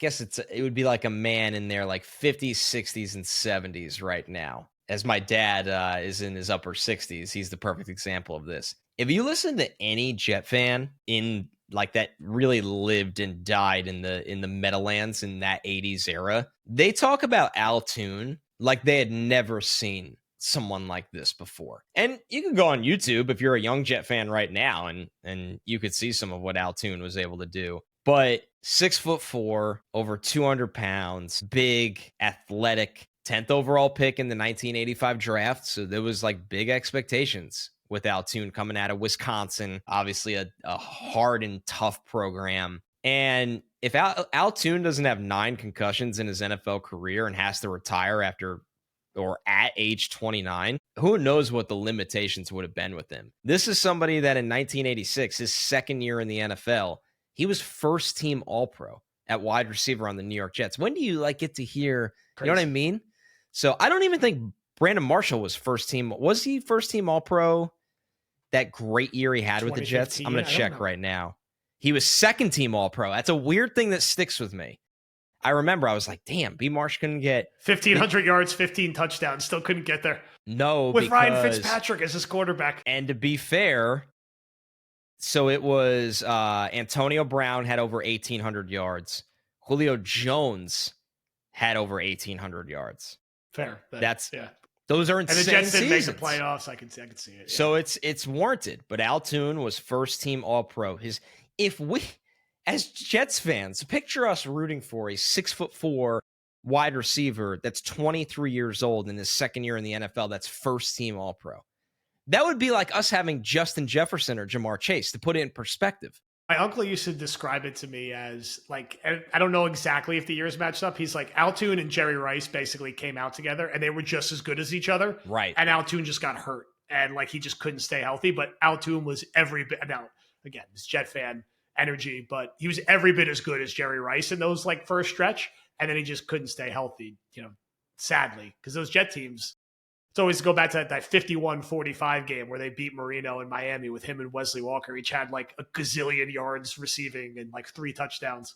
guess it would be like a man in their like 50s, 60s, and 70s right now. As my dad is in his upper 60s, he's the perfect example of this. If you listen to any Jet fan in like that really lived and died in the Meadowlands in that 80s era, they talk about Al Toon like they had never seen someone like this before. And you can go on YouTube if you're a young Jet fan right now, and you could see some of what Al Toon was able to do. But 6'4", over 200 pounds, big, athletic, 10th overall pick in the 1985 draft. So there was like big expectations with Al Toon coming out of Wisconsin, obviously a hard and tough program. And if Al Toon doesn't have 9 concussions in his NFL career and has to retire after or at age 29, who knows what the limitations would have been with him. This is somebody that in 1986, his second year in the NFL, he was first team All-Pro at wide receiver on the New York Jets. When do you like get to hear, Crazy. you know what I mean? So I don't even think Brandon Marshall was first team. Was he first team All-Pro that great year he had with the Jets? I'm going to check right now. He was second team All-Pro. That's a weird thing that sticks with me. I remember I was like, damn, B. Marsh couldn't get 1,500 yards, 15 touchdowns. Still couldn't get there. No, with Ryan Fitzpatrick as his quarterback. And to be fair, so it was Antonio Brown had over 1,800 yards. Julio Jones had over 1,800 yards. Fair. Those are insane. And the Jets didn't make the seasons. playoffs. I can see it. Yeah. So it's warranted. But Al Toon was first team All-Pro. If we, as Jets fans, picture us rooting for a 6'4" wide receiver that's 23 years old in his second year in the NFL. That's first team All-Pro. That would be like us having Justin Jefferson or Jamar Chase, to put it in perspective. My uncle used to describe it to me as like, I don't know exactly if the years matched up. He's like, Al Toon and Jerry Rice basically came out together and they were just as good as each other. Right. And Al Toon just got hurt and like he just couldn't stay healthy. But Al Toon was every bit, now again, this Jet fan energy, but he was every bit as good as Jerry Rice in those like first stretch. And then he just couldn't stay healthy, sadly, because those Jet teams, it's always go back to that 51-45 game where they beat Marino in Miami with him and Wesley Walker. Each had like a gazillion yards receiving and like 3 touchdowns.